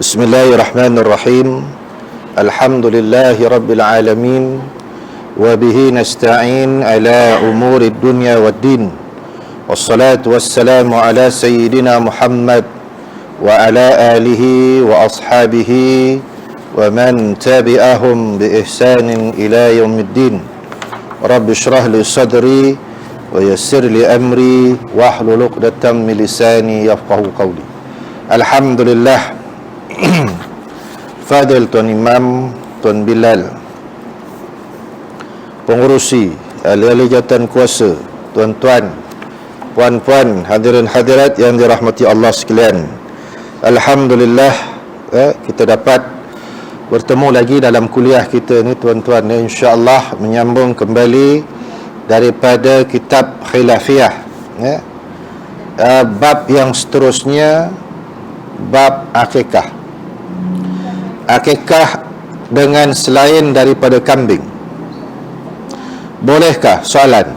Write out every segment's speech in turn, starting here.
Bismillahirrahmanirrahim. Alhamdulillahi rabbil alamin. Wa bihi nasta'in ala umuri dunya waddin. Wassalatu wassalamu ala sayyidina Muhammad wa ala alihi wa ashabihi wa man tabi'ahum bi ihsanin ila yaumiddin. Rabbi shrah li sadri wa yassir li amri wahlul 'uqdatam min lisani yafqahu qawli. Alhamdulillah. Fadil Tuan Imam, Tuan Bilal, pengurusi, ahli-ahli jawatan kuasa, tuan-tuan, puan-puan, hadirin hadirat yang dirahmati Allah sekalian. Alhamdulillah, kita dapat bertemu lagi dalam kuliah kita ni tuan-tuan, insya-Allah menyambung kembali daripada kitab Khilafiyah, bab yang seterusnya, bab akikah. Akikah dengan selain daripada kambing, bolehkah? Soalan.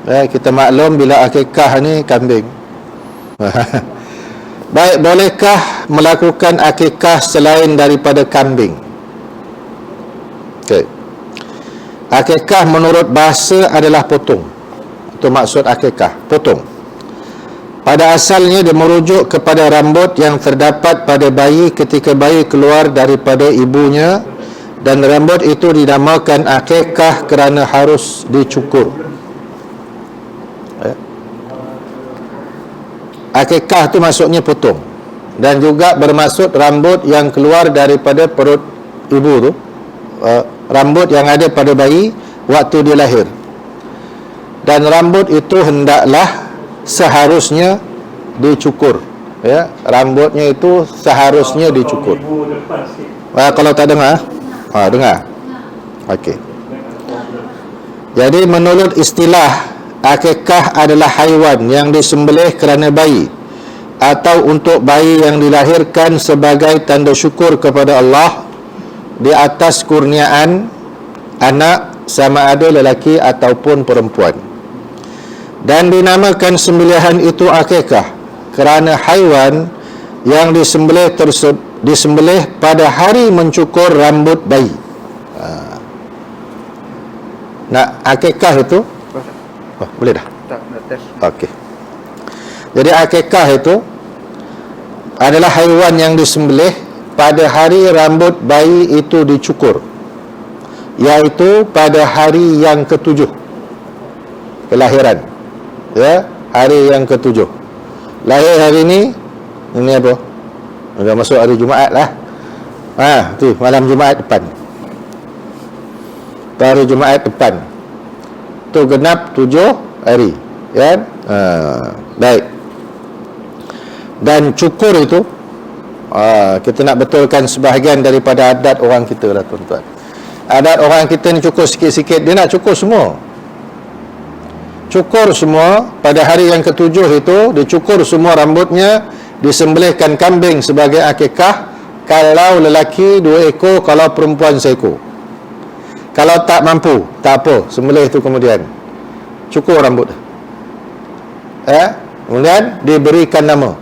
Kita maklum bila akikah ni kambing. Baik, bolehkah melakukan akikah selain daripada kambing? Okey. Akikah menurut bahasa adalah potong. Itu maksud akikah, potong. Pada asalnya dia merujuk kepada rambut yang terdapat pada bayi ketika bayi keluar daripada ibunya, dan rambut itu dinamakan akikah kerana harus dicukur. Akikah tu maksudnya potong, dan juga bermaksud rambut yang keluar daripada perut ibu tu, rambut yang ada pada bayi waktu dia lahir. Dan rambut itu hendaklah seharusnya dicukur, rambutnya itu seharusnya dicukur. Kalau tak dengar, dengar. Okey. Jadi menurut istilah, akikah adalah haiwan yang disembelih kerana bayi atau untuk bayi yang dilahirkan sebagai tanda syukur kepada Allah di atas kurniaan anak, sama ada lelaki ataupun perempuan. Dan dinamakan sembelihan itu akikah kerana haiwan yang disembelih pada hari mencukur rambut bayi. Nak akikah itu boleh dah? Okey. Jadi akikah itu adalah haiwan yang disembelih pada hari rambut bayi itu dicukur, iaitu pada hari yang ketujuh kelahiran. Hari yang ketujuh. Lahir hari ni apa? Dah masuk hari Jumaat lah. Tu malam Jumaat depan. Hari Jumaat depan. Tu genap 7 hari, kan? Baik. Dan cukur itu, kita nak betulkan sebahagian daripada adat orang kita lah tuan-tuan. Adat orang kita ni cukur sikit-sikit, dia nak cukur semua. Cukur semua pada hari yang ketujuh itu, dicukur semua rambutnya, disembelihkan kambing sebagai akikah. Kalau lelaki 2 ekor, kalau perempuan 1 ekor. Kalau tak mampu, tak apa, sembelih itu kemudian cukur rambut. Kemudian diberikan nama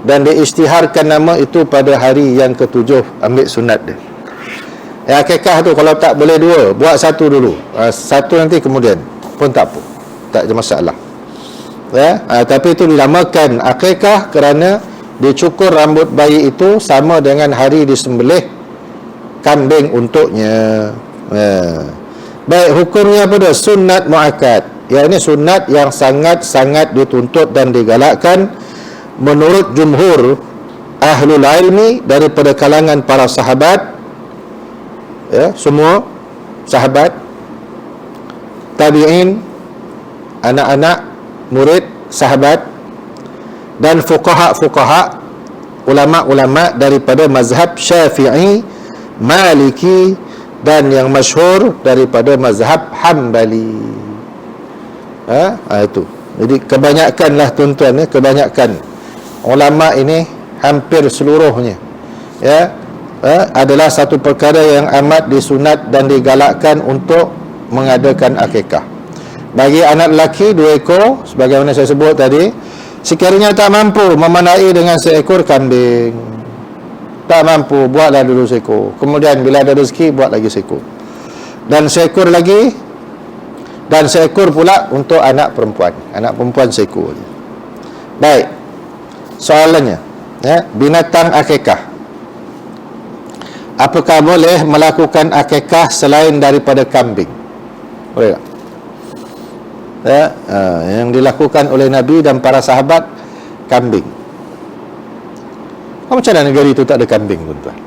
dan diisytiharkan nama itu pada hari yang ketujuh, ambil sunat dia. Akikah tu kalau tak boleh 2, buat 1 dulu. 1 nanti kemudian pun tak apa, tak ada masalah. Tapi itu dinamakan akikah kerana dicukur rambut bayi itu sama dengan hari disembelih kambing untuknya. Baik, hukumnya apa dia? Sunat muakkad. Ini sunat yang sangat-sangat dituntut dan digalakkan menurut jumhur ahlul ilmi daripada kalangan para sahabat, semua sahabat, tabi'in, anak-anak murid sahabat, dan fuqaha, ulama-ulama daripada mazhab Syafi'i, Maliki, dan yang masyhur daripada mazhab Hambali. Itu. Jadi kebanyakanlah tuan-tuan, kebanyakan ulama ini, hampir seluruhnya, adalah satu perkara yang amat disunat dan digalakkan untuk mengadakan akikah. Bagi anak lelaki 2 ekor, sebagaimana saya sebut tadi, Sekiranya tak mampu memenai dengan seekor kambing, tak mampu, buatlah dulu seekor. Kemudian bila ada rezeki, buat lagi seekor. Dan seekor lagi, dan seekor pula untuk anak perempuan. Anak perempuan seekor. Baik. Soalannya, binatang akikah. Apakah boleh melakukan akikah selain daripada kambing? Boleh tak? Yang dilakukan oleh Nabi dan para sahabat, kambing. Macam mana negeri itu tak ada kambing, tuan-tuan?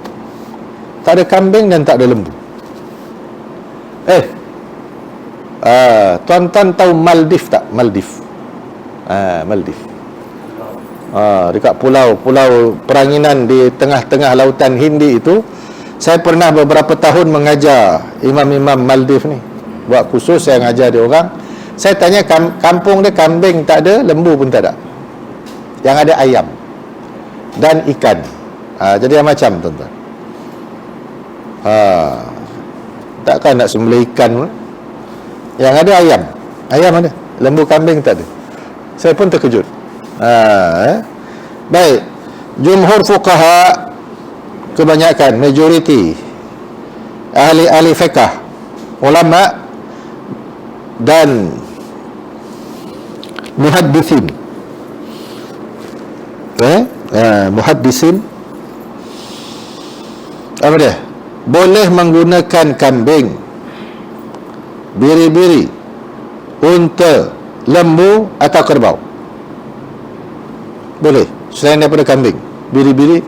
Tak ada kambing dan tak ada lembu. Tuan-tuan tahu Maldives tak? Maldives. Dekat pulau peranginan di tengah-tengah lautan Hindi itu, saya pernah beberapa tahun mengajar imam-imam Maldives ni. Buat khusus saya mengajar dia orang. Saya tanya kampung dia kambing tak ada, lembu pun tak ada. Yang ada ayam dan ikan. Jadi macam tuan-tuan. Takkan nak sembelih ikan pun. Yang ada ayam. Ayam ada, lembu kambing tak ada. Saya pun terkejut. Baik. Jumhur fuqaha, kebanyakan, majoriti ahli-ahli fiqh, ulama dan muhaddisin, muhaddisin apa dia? Boleh menggunakan kambing, biri-biri, unta, lembu atau kerbau. Boleh, selain daripada kambing, biri-biri,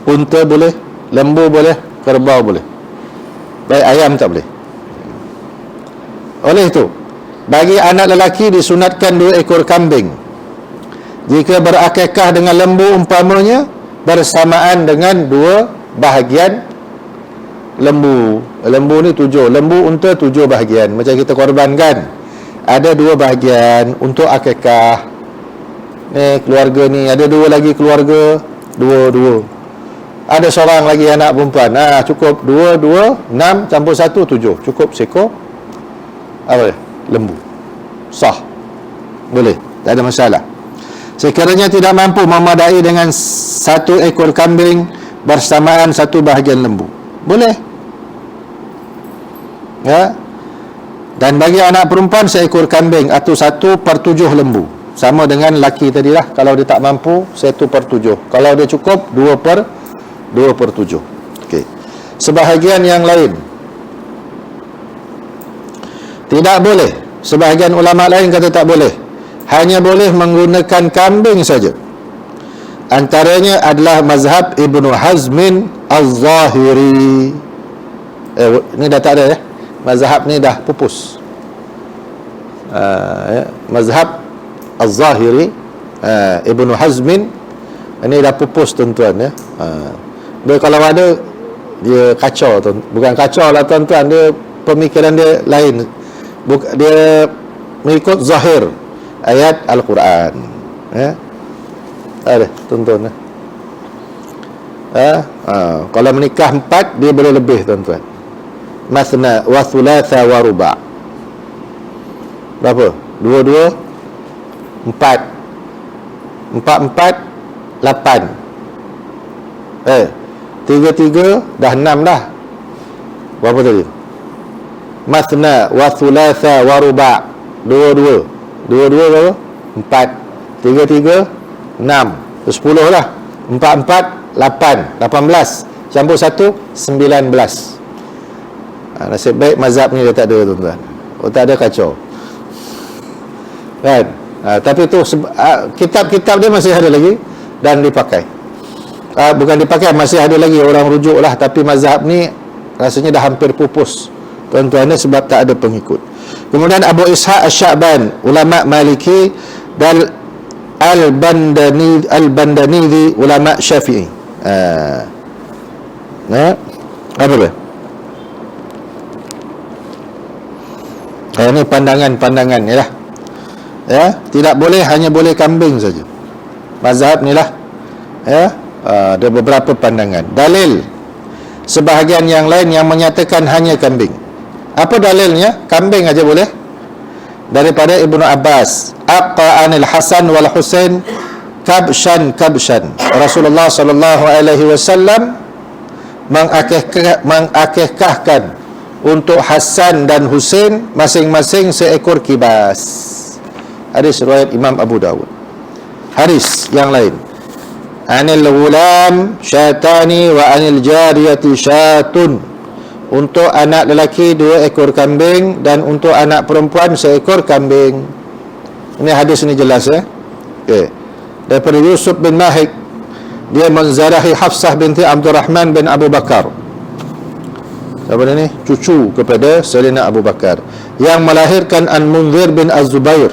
unta boleh, lembu boleh, kerbau boleh. Baik, ayam tak boleh. Oleh itu, bagi anak lelaki disunatkan 2 ekor kambing. Jika berakikah dengan lembu umpamanya, bersamaan dengan 2 bahagian lembu. Lembu ni 7, lembu unta 7 bahagian. Macam kita korbankan, ada 2 bahagian untuk akikah. Keluarga ni ada 2 lagi keluarga, 2. Ada seorang lagi anak perempuan, cukup 2, 6 campur 1, 7. Cukup seekor lembu. Sah. Boleh, tak ada masalah. Sekiranya tidak mampu memadai dengan 1 ekor kambing bersamaan 1 bahagian lembu, boleh. Dan bagi anak perempuan, 1 ekor kambing atau 1/7 lembu. Sama dengan laki tadilah. Kalau dia tak mampu, 1/7. Kalau dia cukup, 2/7. Okey. Sebahagian yang lain tidak boleh. Sebahagian ulama lain kata tak boleh. Hanya boleh menggunakan kambing saja. Antaranya adalah mazhab Ibnu Hazmin Al-Zahiri. Ini dah tak ada mazhab ni dah pupus. Mazhab Al-Zahiri, Ibnu Hazmin ini dah pupus, tuan-tuan. Dia kalau ada, dia kacau, bukan kacau lah, tuan-tuan. Dia pemikiran dia lain. Dia mengikut zahir ayat Al-Quran. Ada, tuan-tuan. Kalau menikah 4, dia boleh lebih, tuan-tuan. Mathna wa thulatha wa ruba'. Berapa? 2, 4. 4, 8. 3 dah 6 dah. Berapa tadi? Mathna wa thulatha wa ruba'. 2 berapa? 4. 3, 6. 10 lah. 4, 8. 18 campur 1, 19. Nasib baik mazhab ni dia tak ada, tuan-tuan. Tak ada, kacau kan. Tapi tu kitab-kitab dia masih ada lagi dan dipakai. Bukan dipakai, masih ada lagi orang rujuk lah. Tapi mazhab ni rasanya dah hampir pupus, tuan-tuan, sebab tak ada pengikut. Kemudian Abu Ishaq Asy-Sya'ban, ulama Maliki, dan Al-Bandani, ulama Syafi'i. Apa dia? Ini pandangan-pandangan ni lah. Tidak boleh, hanya boleh kambing saja. Mazhab ni lah. Ada beberapa pandangan. Dalil sebahagian yang lain yang menyatakan hanya kambing. Apa dalilnya? Kambing aja boleh. daripada Ibnu Abbas, aqa anil Hasan wal Husain kabshan Rasulullah sallallahu alaihi wasallam mengakikahkan untuk Hasan dan Husain masing-masing seekor kibas. Hadis riwayat Imam Abu Dawud. Hadis yang lain, anil ghulam syatani wa anil jariyati syatun, untuk anak lelaki 2 ekor kambing dan untuk anak perempuan seekor kambing. Ini hadis ini jelas ya. Okey. Daripada Yusuf bin Mahik, dia menzarahi Hafsah binti Abdurrahman bin Abu Bakar. Siapa ni? Cucu kepada Sayyidina Abu Bakar, yang melahirkan Al-Munzir bin Az-Zubair.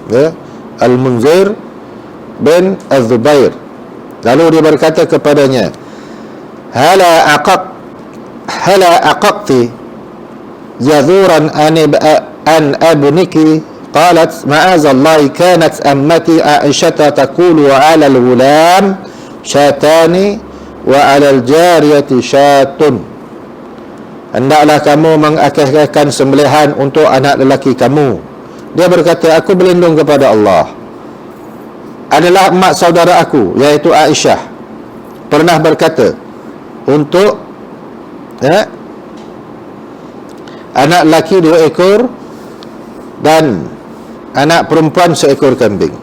Ya, Al-Munzir bin Az-Zubair. Lalu dia berkata kepadanya, hala aqaqti yadhuran an abniki, qalat ma'azallahi kanat ammati Aisyata taqulu ala al-ghulam syatani wa ala al-jariyati syatun. Hendaklah kamu mengakikahkan sembelihan untuk anak lelaki kamu. Dia berkata, aku berlindung kepada Allah, adalah mak saudara aku, iaitu Aisyah, pernah berkata untuk anak lelaki 2 ekor dan anak perempuan seekor kambing.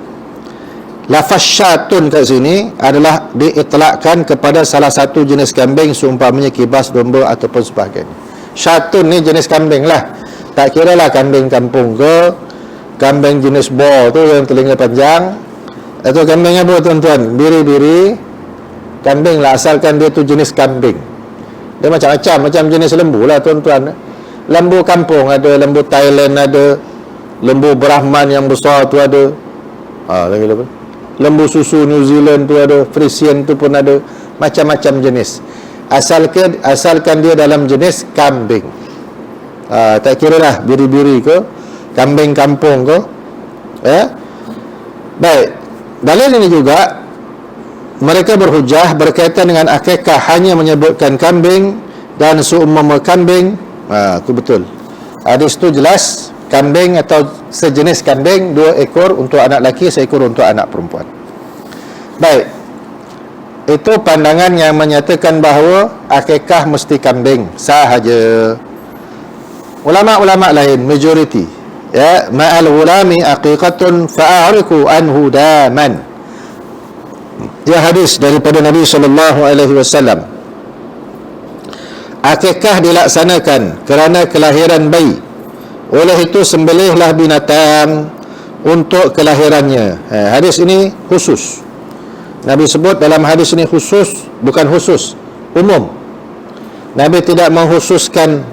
Lafaz syatun kat sini adalah diitlakkan kepada salah satu jenis kambing, seumpamanya kibas, domba ataupun sebagainya. Syatun ni jenis kambing lah, tak kira lah kambing kampung ke, kambing jenis boar tu yang telinga panjang, atau kambing apa tuan-tuan, biri-biri kambing lah, asalkan dia tu jenis kambing. Dia macam-macam, macam jenis lembu lah tuan-tuan. Lembu kampung ada, lembu Thailand ada, lembu Brahman yang besar tu ada, lagi apa, lembu susu New Zealand tu ada, Frisian tu pun ada, macam-macam jenis. Asalkan dia dalam jenis kambing. Tak kira lah biri-biri ke, kambing kampung ke. Baik, dalil ini juga mereka berhujah berkaitan dengan akikah, hanya menyebutkan kambing dan seumpama kambing. Itu betul. Hadis itu jelas, kambing atau sejenis kambing 2 ekor untuk anak lelaki, 1 ekor untuk anak perempuan. Baik, itu pandangan yang menyatakan bahawa akikah mesti kambing sahaja. Ulama-ulama lain, majoriti, ya, ma'al ghulami aqiqatun fa'ariku anhu daman. Dia hadis daripada Nabi SAW. Akikah dilaksanakan kerana kelahiran bayi, oleh itu sembelihlah binatang untuk kelahirannya. Hadis ini khusus. Nabi sebut dalam hadis ini khusus, bukan khusus, umum. Nabi tidak mengkhususkan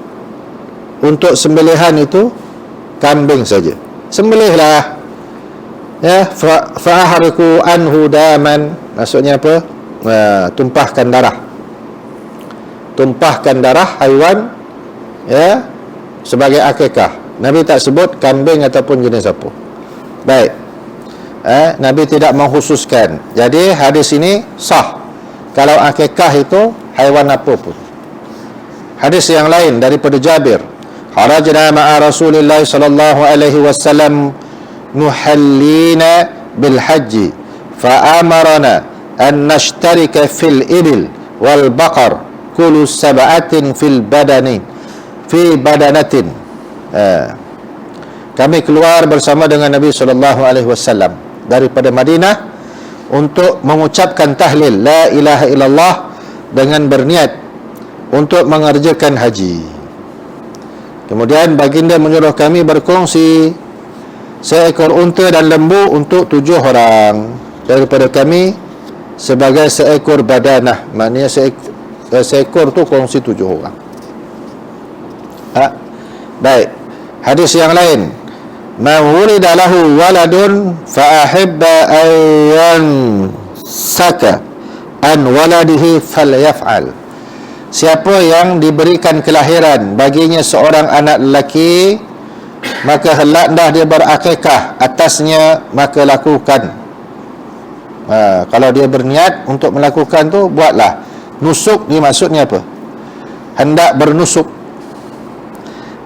untuk sembelihan itu kambing saja. Sembelihlah, ya, fa'ahriku anhu daman, maksudnya apa? Tumpahkan darah haiwan, ya, sebagai akikah. Nabi tak sebut kambing ataupun jenis apa. Baik, Nabi tidak mengkhususkan. Jadi hadis ini sah kalau akikah itu haiwan apa pun. Hadis yang lain daripada Jabir, harajna ma'a Rasulillah sallallahu alaihi wasallam nuhallina bil haji fa amarana an nashtarika fil ibil wal baqar kullu sab'atin fi badanatin. Kami keluar bersama dengan Nabi SAW daripada Madinah untuk mengucapkan tahlil la ilaha illallah dengan berniat untuk mengerjakan haji. Kemudian baginda menyuruh kami berkongsi 1 ekor unta dan lembu untuk 7 orang daripada kami sebagai 1 ekor badanah, maknanya 1 ekor tu kongsi 7 orang. Baik, hadis yang lain, man wulida lahu waladun fa ahibba ayyan saka an waladihi falyaf'al. Siapa yang diberikan kelahiran baginya seorang anak lelaki, maka hendaklah dia berakikah atasnya, maka lakukan. Kalau dia berniat untuk melakukan tu, buatlah. Nusuk ni maksudnya apa? Hendak bernusuk.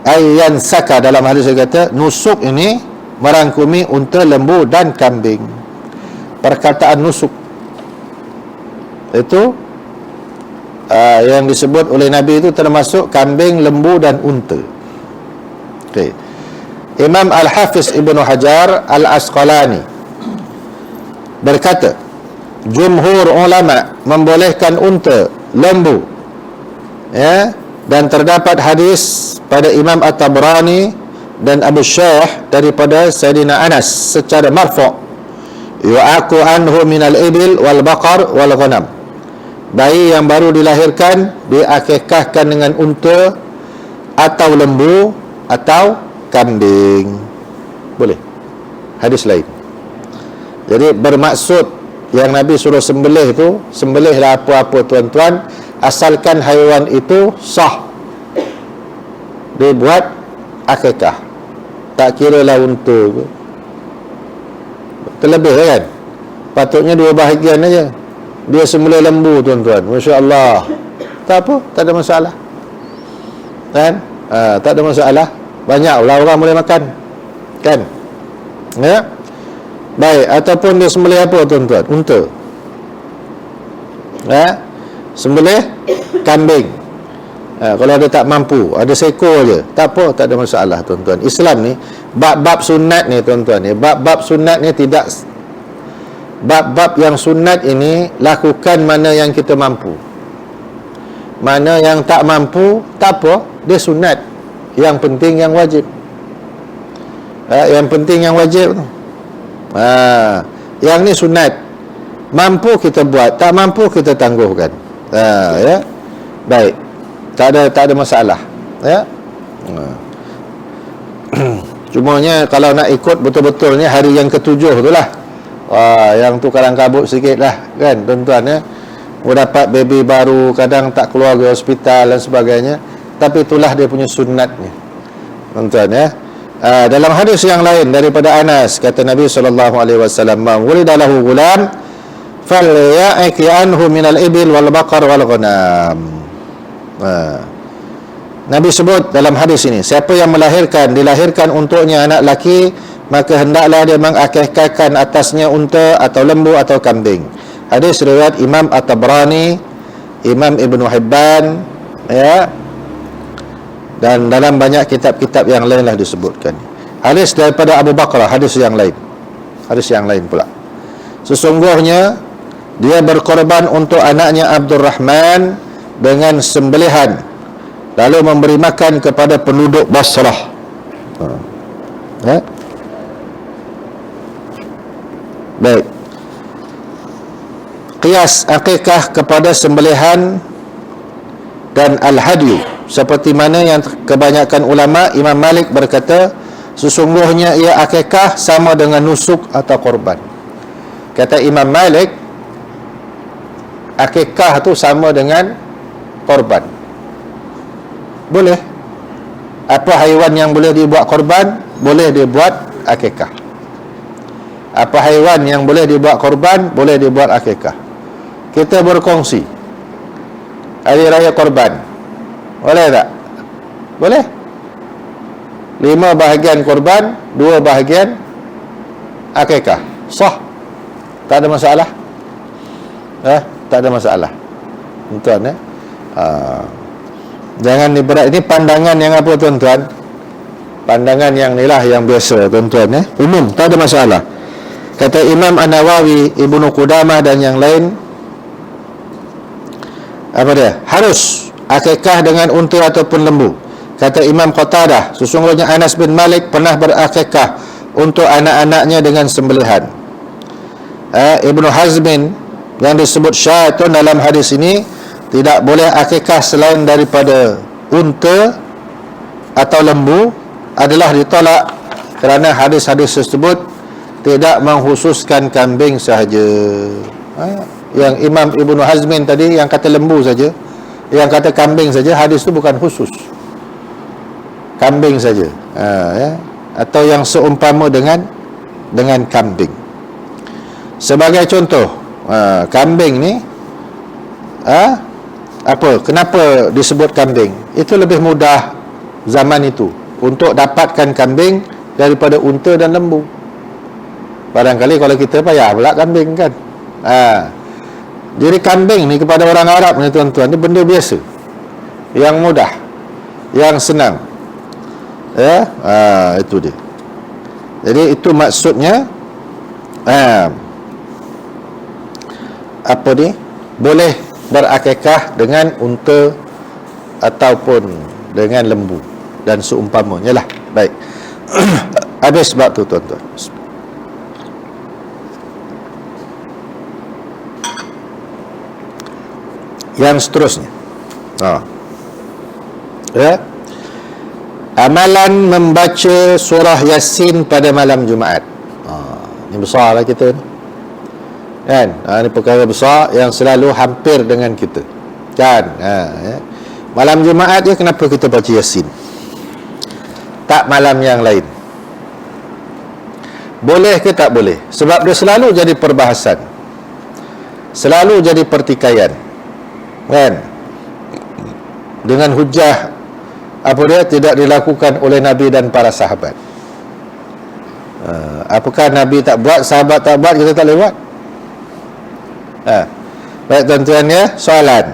ayyan saka, dalam hadis dia kata nusuk ini merangkumi unta, lembu dan kambing. Perkataan nusuk itu yang disebut oleh Nabi itu termasuk kambing, lembu dan unta. Okay. Imam Al-Hafiz Ibnu Hajar Al-Asqalani berkata, jumhur ulama membolehkan unta, lembu, ya, dan terdapat hadis pada Imam At-Tabrani dan Abu Syah daripada Sayyidina Anas secara marfu', yu'aku anhu minal ibil wal baqar wal ghanam. Bayi yang baru dilahirkan diakikahkan dengan unta atau lembu atau kambing. Boleh. Hadis lain. Jadi bermaksud yang Nabi suruh sembelih itu, sembelihlah apa-apa tuan-tuan, asalkan haiwan itu sah dibuat akikah. Tak kira lah unta ke. Terlebih kan, patutnya dua bahagian aja. Dia sembelih lembu tuan-tuan, Masya Allah, tak apa, tak ada masalah kan. Tak ada masalah, banyak lah orang boleh makan kan, ya. Baik, ataupun dia sembelih apa tuan-tuan, unta, ya, sembelih kambing, kalau dia tak mampu, ada seekor je, tak apa, tak ada masalah tuan-tuan. Islam ni bab-bab sunat ni tuan-tuan ni, bab-bab sunat ni tidak, bab-bab yang sunat ini lakukan mana yang kita mampu, mana yang tak mampu tak apa, dia sunat. Yang penting yang wajib, yang penting yang wajib tu. Yang ni sunat, mampu kita buat, tak mampu kita tangguhkan. Ya, baik, tak ada masalah, ya. Cumanya kalau nak ikut betul-betulnya hari yang ketujuh tu lah, yang tu kalang kabut sikit lah kan tuan-tuan, ya. Mau dapat baby baru, kadang tak keluar ke hospital dan sebagainya, tapi itulah dia punya sunatnya tuan-tuan, ya. Dalam hadis yang lain daripada Anas, kata Nabi SAW, man wulida lahu gulam falya'iki anhu minal ibil wal baqar wal ghanam. Nabi sebut dalam hadis ini, siapa yang dilahirkan untuknya anak laki, maka hendaklah dia mengakikahkan atasnya unta atau lembu atau kambing. Hadis riwayat Imam At-Tabrani, Imam Ibnu Hibban, ya, dan dalam banyak kitab-kitab yang lainlah disebutkan. Hadis daripada Abu Bakrah, hadis yang lain pula, sesungguhnya dia berkorban untuk anaknya Abdurrahman dengan sembelihan, lalu memberi makan kepada penduduk Basrah. Baik, qiyas akikah kepada sembelihan dan al-hadyu, seperti mana yang kebanyakan ulama. Imam Malik berkata, sesungguhnya ia akikah sama dengan nusuk atau korban. Kata Imam Malik, akikah tu sama dengan korban. Boleh. Apa haiwan yang boleh dibuat korban, boleh dibuat akikah. Apa haiwan yang boleh dibuat korban, boleh dibuat akikah. Kita berkongsi hari raya korban, boleh tak? Boleh. 5 bahagian korban, 2 bahagian akikah, sah, tak ada masalah. Tak ada masalah tuan-tuan, ya. Jangan diberat. Ini pandangan yang apa tuan-tuan? Pandangan yang inilah yang biasa tuan-tuan, ya. Umum, tak ada masalah. Kata Imam An-Nawawi, Ibnu Qudamah dan yang lain, apa dia? Harus akikah dengan unta ataupun lembu. Kata Imam Qatadah, sesungguhnya Anas bin Malik pernah berakikah untuk anak-anaknya dengan sembelihan. Ibnu Hazmin yang disebut syaitan dalam hadis ini, tidak boleh akikah selain daripada unta atau lembu, adalah ditolak kerana hadis-hadis tersebut tidak mengkhususkan kambing sahaja. Yang Imam Ibnu Hazmin tadi yang kata lembu saja, yang kata kambing saja, hadis itu bukan khusus, kambing saja, ya. Atau yang seumpama dengan kambing. Sebagai contoh, kambing ni, kenapa disebut kambing? Itu lebih mudah zaman itu untuk dapatkan kambing daripada unta dan lembu. Barangkali kalau kita payah pula kambing kan. Jadi kambing ni kepada orang Arab ni tuan-tuan, ni benda biasa, yang mudah, yang senang. Itu dia. Jadi itu maksudnya apa ni, boleh berakikah dengan unta ataupun dengan lembu dan seumpamanya lah. Baik. Habis sebab tu tuan-tuan. Yang seterusnya, amalan membaca surah Yasin pada malam Jumaat. Ini besar lah kita ni, kan? Ini perkara besar yang selalu hampir dengan kita, kan? Malam Jumaat je kenapa kita baca Yasin, tak malam yang lain? Boleh ke tak boleh? Sebab dia selalu jadi perbahasan, selalu jadi pertikaian, kan? Dengan hujah apa dia tidak dilakukan oleh Nabi dan para sahabat. Apakah Nabi tak buat, sahabat tak buat, kita tak boleh buat? Baik tuan-tuan ya, soalan,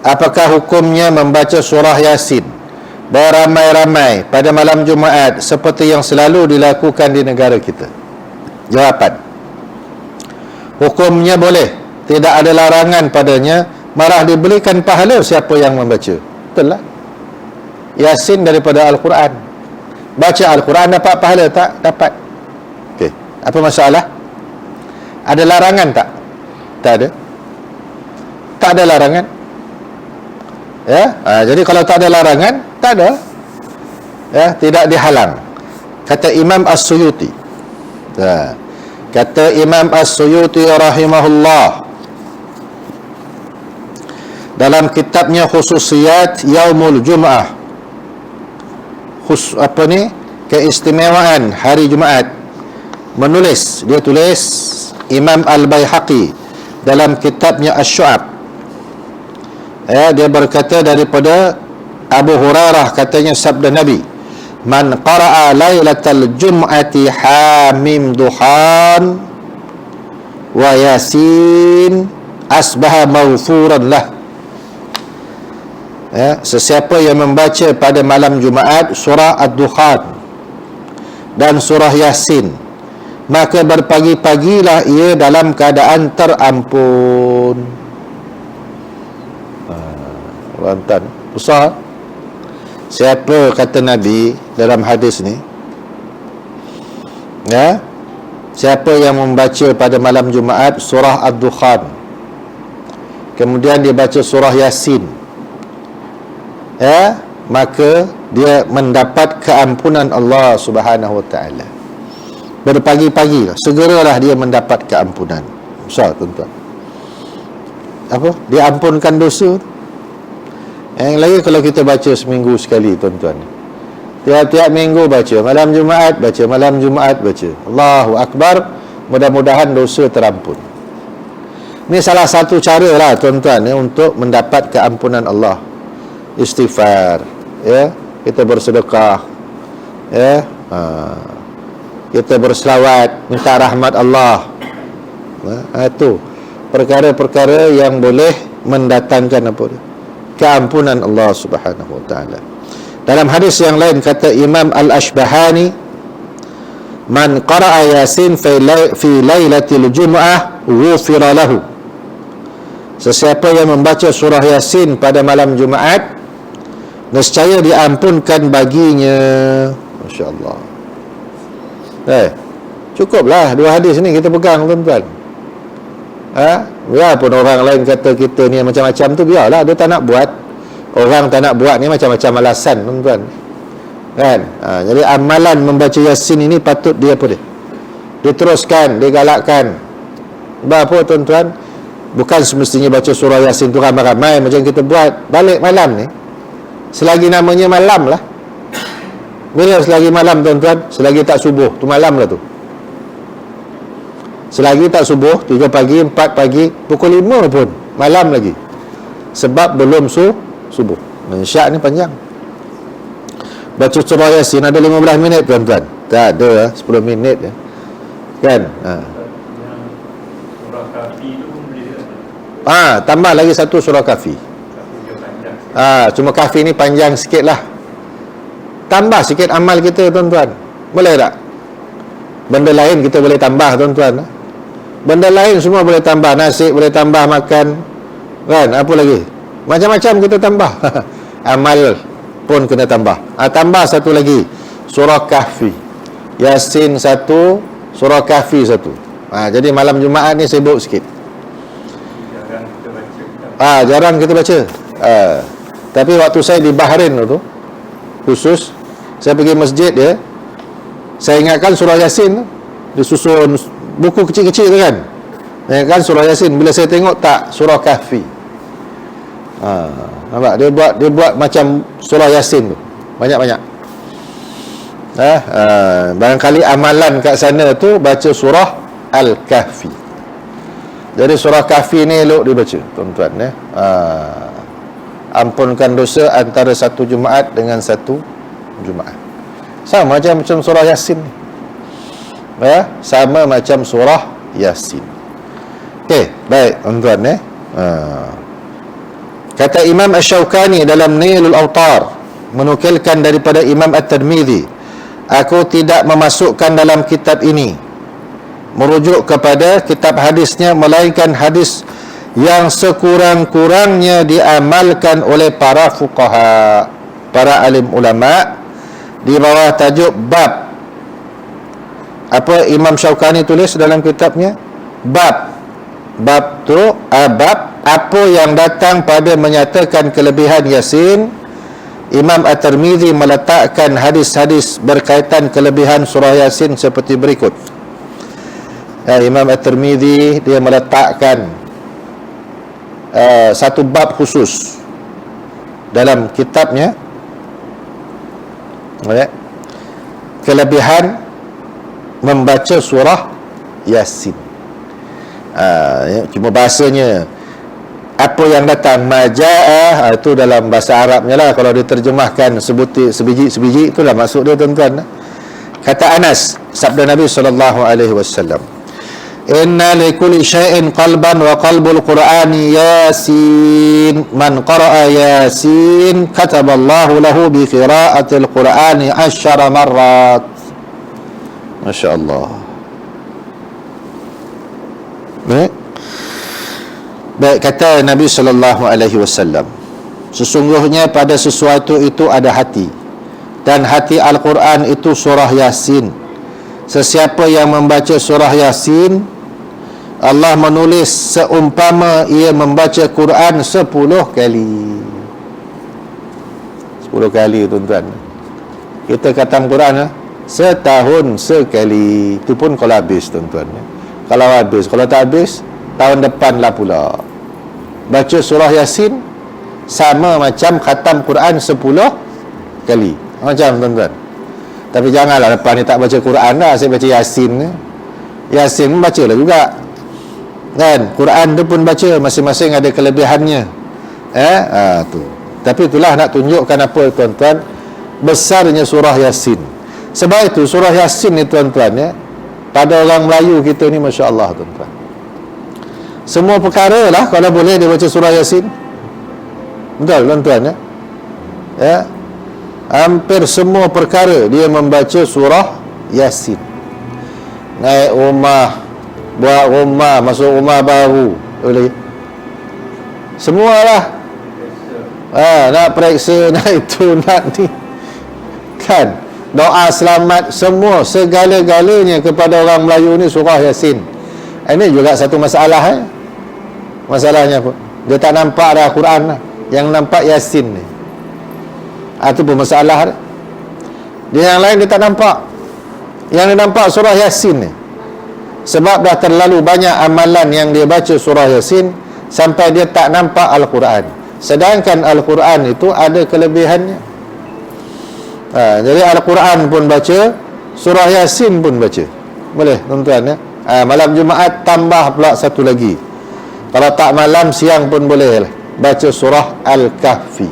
apakah hukumnya membaca surah Yasin beramai-ramai pada malam Jumaat seperti yang selalu dilakukan di negara kita? Jawapan, hukumnya boleh, tidak ada larangan padanya, malah diberikan pahala siapa yang membaca. Betul lah, Yasin daripada Al-Quran. Baca Al-Quran dapat pahala tak? Dapat. Okey, apa masalah? Ada larangan tak? Tak ada. Tak ada larangan. Jadi kalau tak ada larangan, tak ada. Tidak dihalang. Kata Imam As-Suyuti. Kata Imam As-Suyuti rahimahullah dalam kitabnya Khususiyat Yaumul Jum'ah, keistimewaan hari Jumaat, dia tulis Imam Al-Baihaqi dalam kitabnya Asy-Syu'ab, dia berkata daripada Abu Hurairah, katanya sabda Nabi, man qara'a lailatal jum'ati hamim duhan wa yasin asbaha maghfuran lah. Sesiapa yang membaca pada malam Jumaat surah Ad-Dukhan dan surah Yasin, maka berpagi-pagilah ia dalam keadaan terampun. Lantan besar. Siapa, kata Nabi dalam hadis ni, siapa yang membaca pada malam Jumaat surah Ad-Dukhan, kemudian dia baca surah Yasin, maka dia mendapat keampunan Allah Subhanahu Wa Taala. Berpagi-pagi lah, segeralah dia mendapat keampunan. Besar tuan-tuan. Apa? Dia ampunkan dosa. Yang lagi kalau kita baca seminggu sekali tuan-tuan, tiap-tiap minggu baca, malam Jumaat baca, malam Jumaat baca, Allahu Akbar, mudah-mudahan dosa terampun. Ini salah satu cara lah tuan-tuan, untuk mendapat keampunan Allah. Istighfar, kita bersedekah, kita berselawat, minta rahmat Allah. Itu perkara-perkara yang boleh mendatangkan apa dia? Keampunan Allah Subhanahu Wa Taala. Dalam hadis yang lain kata Imam Al-Ashbahani, man qara'a Yasin fi lailatil jum'ah ghufira lahu. Sesiapa yang membaca surah Yasin pada malam Jumaat, nescaya diampunkan baginya. Masya-Allah. Cukuplah dua hadis ni kita pegang tuan-tuan. Biarpun orang lain kata kita ni macam-macam tu, biarlah, dia tak nak buat. Orang tak nak buat ni macam-macam alasan tuan-tuan, kan? Jadi amalan membaca Yasin ini patut dia apa dia? Diteruskan, digalakkan. Apa tuan-tuan? Bukan semestinya baca surah Yasin tu ramai-ramai macam kita buat balik malam ni. Selagi namanya malam lah. Bila selagi malam tuan-tuan? Selagi tak subuh, tu malam lah tu. Selagi tak subuh, 3 pagi, 4 pagi, pukul 5 pun malam lagi. Sebab belum subuh. Syak ni panjang. baca surah Yasin ada 15 minit tuan-tuan? Tak ada, 10 minit je. Kan? Yang surah Kahfi tu pun boleh Tambah lagi satu surah Kahfi. Kahfi dia panjang sikit. Cuma Kahfi ni panjang sikit lah. Tambah sikit amal kita tuan-tuan. Boleh tak? Benda lain kita boleh tambah tuan-tuan. Benda lain semua boleh tambah. Nasi boleh tambah makan. Kan? Apa lagi? Macam-macam kita tambah. Amal pun kena tambah. Tambah satu lagi, surah Kahfi. Yasin satu, surah Kahfi satu. Jadi malam Jumaat ni sibuk sikit. Jarang kita baca. Jarang kita baca. Tapi waktu saya di Bahrain tu khusus, saya pergi masjid dia, saya ingatkan surah Yasin tu, disusun buku kecil-kecil tu kan. Saya ingatkan surah Yasin. Bila saya tengok tak, surah Kahfi. Nampak? Dia buat macam surah Yasin tu. Banyak-banyak. Barangkali amalan kat sana tu baca surah Al-Kahfi. Jadi surah Kahfi ni elok dibaca tuan-tuan ya. Ampunkan dosa antara satu Jumaat dengan satu Jumaat. Sama macam surah Yasin ni. Sama macam surah Yasin. Okey, baik tuan-tuan ya. Kata Imam Asy-Syaukani dalam Nailul Awtar, menukilkan daripada Imam At-Tirmidzi, aku tidak memasukkan dalam kitab ini, merujuk kepada kitab hadisnya, melainkan hadis yang sekurang-kurangnya diamalkan oleh para fuqaha, para alim ulama, di bawah tajuk bab. Apa Imam Syaukani tulis dalam kitabnya? Bab tu bab apa yang datang pada menyatakan kelebihan Yasin. Imam At-Tirmidzi meletakkan hadis-hadis berkaitan kelebihan surah Yasin seperti berikut. Imam At-Tirmidzi dia meletakkan satu bab khusus dalam kitabnya, kelebihan membaca surah Yasin. Cuma bahasanya apa yang datang maja'ah, itu dalam bahasa Arabnya lah. Kalau diterjemahkan sebiji-sebiji, itulah maksud dia tuan-tuan. Kata Anas, sabda Nabi SAW, inna likulli syai'in qalban wa qalbul qur'ani Yasin, man qara'a Yasin kataballahu lahu bi qira'atil qur'ani 10 marrat. Masya Allah. Baik, kata Nabi SAW, sesungguhnya pada sesuatu itu ada hati, dan hati Al-Quran itu surah Yasin. Sesiapa yang membaca surah Yasin, Allah menulis seumpama ia membaca Quran 10 kali. 10 kali tuan-tuan. Kita khatam Quran setahun sekali. Itu pun kalau habis tuan-tuan. Kalau habis, kalau tak habis, tahun depan lah pula. Baca surah Yasin sama macam khatam Quran 10 kali. Macam tuan-tuan. Tapi janganlah lepas ni tak baca Quran dah, saya baca Yasin. Yasin pun baca lah juga, kan? Quran tu pun baca, masing-masing ada kelebihannya. Tu. Tapi itulah nak tunjukkan apa tuan-tuan, besarnya surah Yasin. Sebab itu surah Yasin ni tuan-tuan pada orang Melayu kita ni, Masya Allah tuan-tuan, semua perkara lah kalau boleh dia baca surah Yasin. Betul tuan-tuan hampir semua perkara dia membaca surah Yasin. Naik rumah, buat rumah, masuk rumah baru, boleh semualah. Nak periksa, nak itu, nak ni, kan, doa selamat, semua, segala-galanya kepada orang Melayu ni surah Yasin. Ini juga satu masalah. Masalahnya apa? Dia tak nampak dah Quran lah. Yang nampak Yasin ni. Itu pun masalah dia. Dia yang lain dia tak nampak. Yang dia nampak surah Yasin ni. Sebab dah terlalu banyak amalan yang dia baca surah Yasin sampai dia tak nampak Al-Quran. Sedangkan Al-Quran itu ada kelebihannya. Jadi Al-Quran pun baca, surah Yasin pun baca. Boleh tuan-tuan malam Jumaat tambah pula satu lagi. Kalau tak malam, siang pun boleh baca surah Al-Kahfi.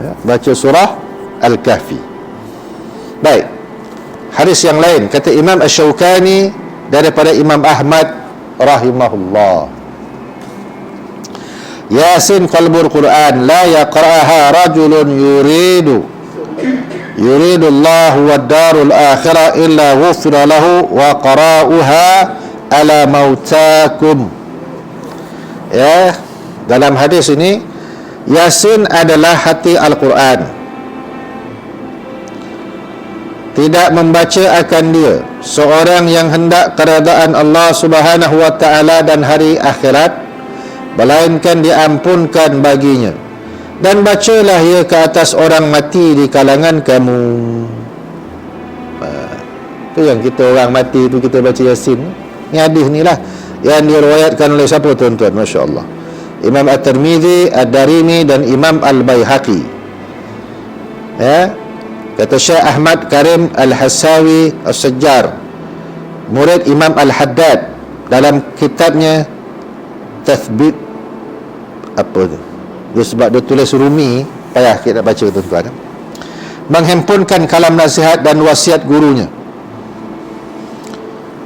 ya, baca surah Al-Kahfi. Baik, hadis yang lain kata Imam Asy-Syaukani daripada Imam Ahmad rahimahullah, Yasin qalbul Quran la yaqra'aha rajulun yuridu Allah wa darul akhirah illa ghufira lahu wa qara'uha ala mautakum. Ya, dalam hadis ini Yasin adalah hati Al-Quran. Tidak membaca akan dia seorang yang hendak keredaan Allah Subhanahu wa taala dan hari akhirat, melainkan diampunkan baginya. Dan bacalah ia ke atas orang mati di kalangan kamu. Itu yang kita orang mati tu kita baca Yasin. Ni hadis ni lah yang diriwayatkan oleh siapa tuan-tuan? Masya Allah, Imam At-Tirmidzi, Ad-Darimi dan Imam Al-Baihaqi. Ya, kata Syekh Ahmad Karim Al-Hassawi As-Sajjar, murid Imam Al-Haddad, dalam kitabnya Tathbit apa tu? Dia sebab dia tulis Rumi, payah kita baca tuan-tuan. Menghimpunkan kalam nasihat dan wasiat gurunya,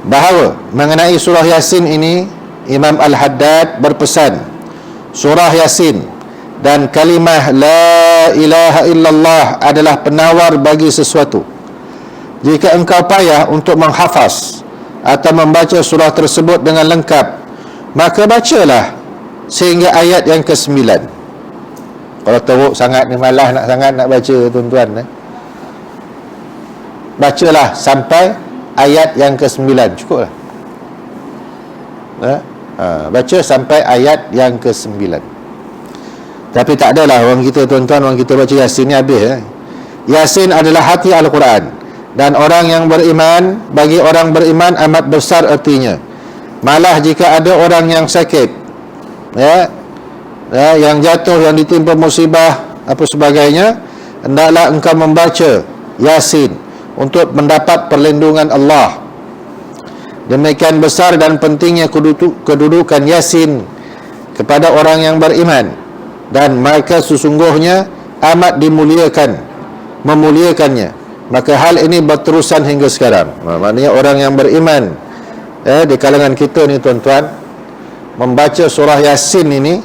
bahawa mengenai surah Yasin ini Imam Al-Haddad berpesan, surah Yasin dan kalimah la ilaha illallah adalah penawar bagi sesuatu. Jika engkau payah untuk menghafaz atau membaca surah tersebut dengan lengkap, maka bacalah sehingga ayat yang ke-9. Kalau teruk sangat ni, malas nak baca tuan-tuan, bacalah sampai ayat yang ke-9, cukup lah. Baca sampai ayat yang ke-9. Tapi tak adalah orang kita tuan-tuan, orang kita baca Yasin ni habis. Yasin adalah hati Al-Quran, dan orang yang beriman, bagi orang beriman amat besar artinya. Malah jika ada orang yang sakit, yang jatuh, yang ditimpa musibah apa sebagainya, hendaklah engkau membaca Yasin untuk mendapat perlindungan Allah. Demikian besar dan pentingnya kedudukan Yasin kepada orang yang beriman, dan mereka sesungguhnya amat memuliakannya. Maka hal ini berterusan hingga sekarang. Maknanya orang yang beriman di kalangan kita ni tuan-tuan, membaca surah Yasin ini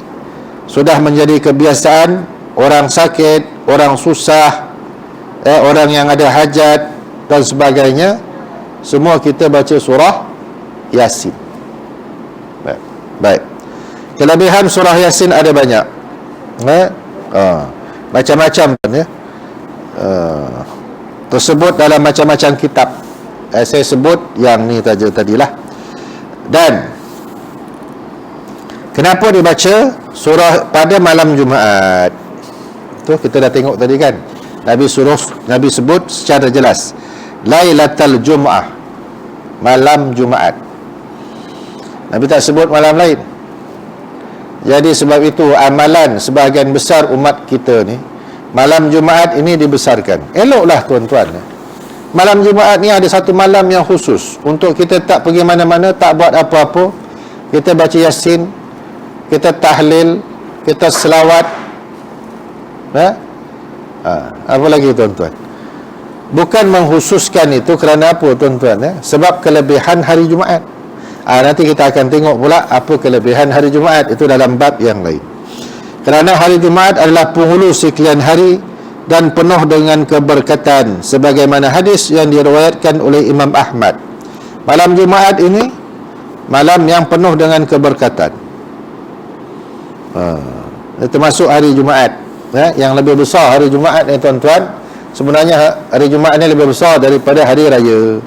sudah menjadi kebiasaan. Orang sakit, orang susah, orang yang ada hajat dan sebagainya, semua kita baca surah Yasin. Baik. Kelebihan surah Yasin ada banyak. Macam-macam ya. Tersebut dalam macam-macam kitab. Saya sebut yang ni tadilah. Dan kenapa dibaca surah pada malam Jumaat? Tu kita dah tengok tadi kan. Nabi sebut secara jelas Lailatul Jum'ah, malam Jumaat. Nabi tak sebut malam lain. Jadi sebab itu amalan sebahagian besar umat kita ni, malam Jumaat ini dibesarkan. Eloklah tuan-tuan, malam Jumaat ni ada satu malam yang khusus untuk kita tak pergi mana-mana, tak buat apa-apa. Kita baca Yasin, kita tahlil, kita selawat. Apa lagi tuan-tuan? Bukan mengkhususkan itu kerana apa tuan-tuan? Sebab kelebihan hari Jumaat. Nanti kita akan tengok pula apa kelebihan hari Jumaat itu dalam bab yang lain. Kerana hari Jumaat adalah penghulu sekian hari dan penuh dengan keberkatan, sebagaimana hadis yang diriwayatkan oleh Imam Ahmad. Malam Jumaat ini malam yang penuh dengan keberkatan. Termasuk hari Jumaat yang lebih besar. Hari Jumaat ni tuan-tuan, sebenarnya hari Jumaat ni lebih besar daripada hari raya.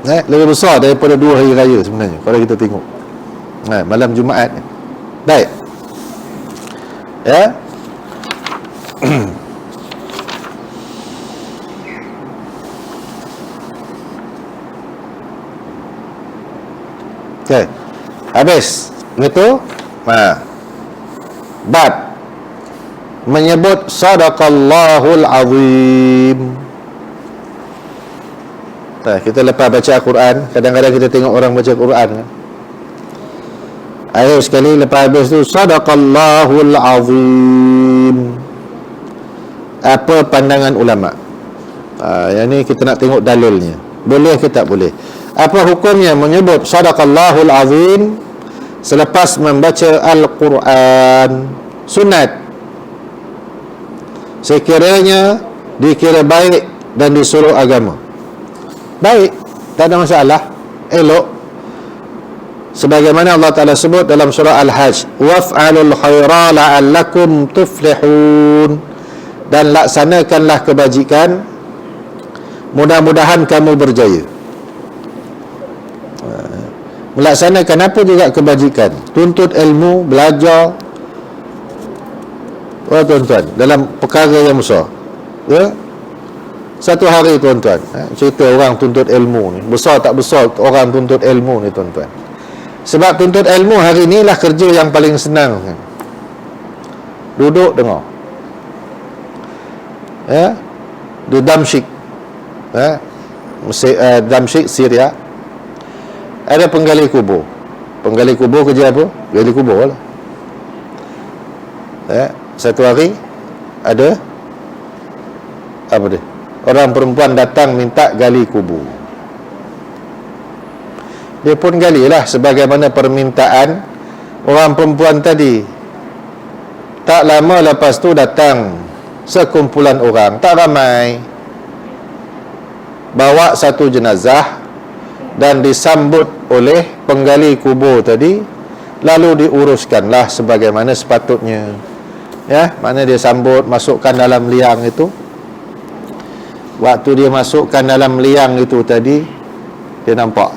Lebih besar daripada 2 hari raya sebenarnya kalau kita tengok malam Jumaat ni. Baik. Ya. Okey. Habis begitu. Bab menyebut sadaqallahul azim. Kita lepas baca Al-Quran, kadang-kadang kita tengok orang baca Al-Quran kan? Ayo sekali lepas habis tu sadaqallahul azim. apa pandangan ulama. Yang ni kita nak tengok dalilnya. Boleh ke tak boleh? Apa hukumnya menyebut sadaqallahul azim selepas membaca Al-Quran? Sunat. Sekiranya dikira baik dan disuruh agama. Baik, tak ada masalah, elok. Sebagaimana Allah Ta'ala sebut dalam surah Al-Hajj, waf'alul khaira la'allakum tuflihun, dan laksanakanlah kebajikan, mudah-mudahan kamu berjaya. Melaksanakan apa juga kebajikan? Tuntut ilmu, belajar, tuan-tuan, dalam perkara yang besar. Ya? Satu hari, tuan-tuan, cerita orang tuntut ilmu ni, besar tak besar orang tuntut ilmu ni, tuan-tuan. Sebab tuntut ilmu hari ni lah kerja yang paling senang. Duduk dengar. Ya, di Damsyik, Damsyik, Syria, ada penggali kubur. Penggali kubur kerja apa? Gali kubur lah. Ya, satu hari ada apa dia? Orang perempuan datang minta gali kubur. Dia pun galilah sebagaimana permintaan orang perempuan tadi. Tak lama lepas tu datang sekumpulan orang, tak ramai, bawa satu jenazah dan disambut oleh penggali kubur tadi, lalu diuruskanlah sebagaimana sepatutnya. Ya, mana dia sambut, masukkan dalam liang itu. Waktu dia masukkan dalam liang itu tadi, dia nampak,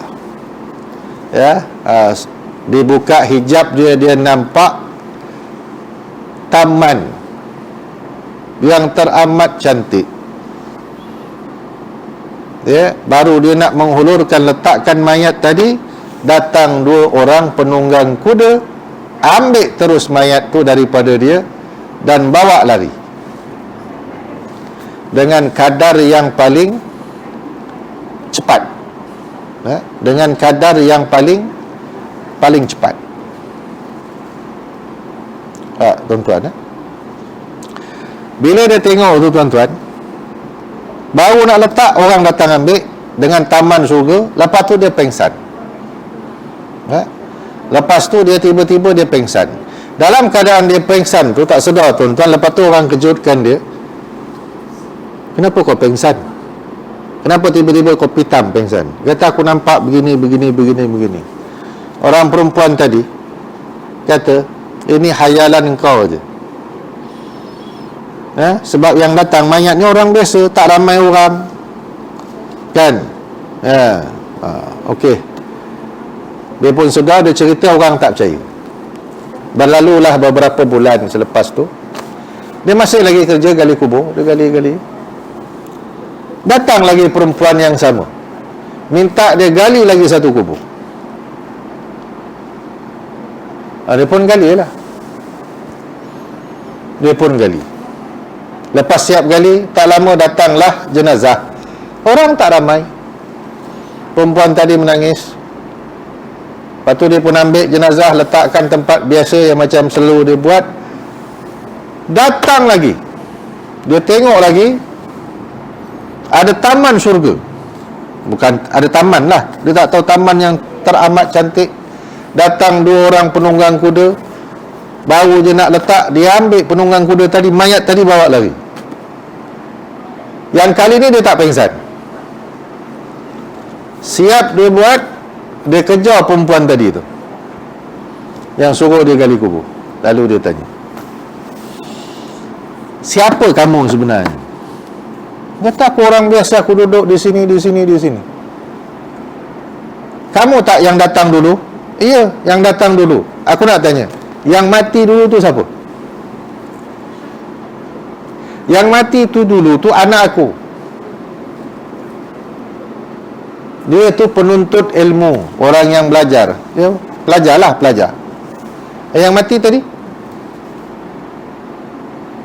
ya, dibuka hijab dia nampak taman yang teramat cantik. Ya, baru dia nak menghulurkan, letakkan mayat tadi, datang dua orang penunggang kuda, ambil terus mayat tu daripada dia dan bawa lari dengan kadar yang paling cepat. Ya, dengan kadar yang paling cepat. Tuan-tuan, bila dia tengok tu, tuan-tuan, baru nak letak, orang datang ambil dengan taman surga. Lepas tu dia pengsan. Lepas tu dia tiba-tiba dia pengsan. Dalam keadaan dia pengsan tu, tak sedar, tuan-tuan. Lepas tu orang kejutkan dia, kenapa kau pengsan? Kenapa tiba-tiba kau pitam pengsan? Kata, aku nampak begini. Orang perempuan tadi kata, ini hayalan kau je. Sebab yang datang mayat ni orang biasa, tak ramai orang, kan? Okey. Dia pun sedar, dia cerita, orang tak percaya. Berlalulah beberapa bulan selepas tu, dia masih lagi kerja gali kubur. Dia gali. Datang lagi perempuan yang sama, minta dia gali lagi satu kubur. Dia pun gali lah. Dia pun gali. Lepas siap gali, tak lama datanglah jenazah. Orang tak ramai. Perempuan tadi menangis. Lepas tu dia pun ambil jenazah, letakkan tempat biasa yang macam selalu dia buat. Datang lagi, dia tengok lagi, ada taman syurga. Bukan ada taman lah, dia tak tahu taman yang teramat cantik. Datang dua orang penunggang kuda, baru je nak letak, dia ambil penunggang kuda tadi, mayat tadi bawa lari. Yang kali ni dia tak pengsan. Siap dia buat, dia kejar perempuan tadi tu yang suruh dia gali kubur. Lalu dia tanya, siapa kamu sebenarnya? Kata, aku orang biasa, aku duduk di sini. Kamu tak yang datang dulu? Iya, yang datang dulu. Aku nak tanya, yang mati dulu tu siapa? Yang mati tu dulu tu anak aku. Dia tu penuntut ilmu, orang yang belajar. Dia pelajar. Yang mati tadi?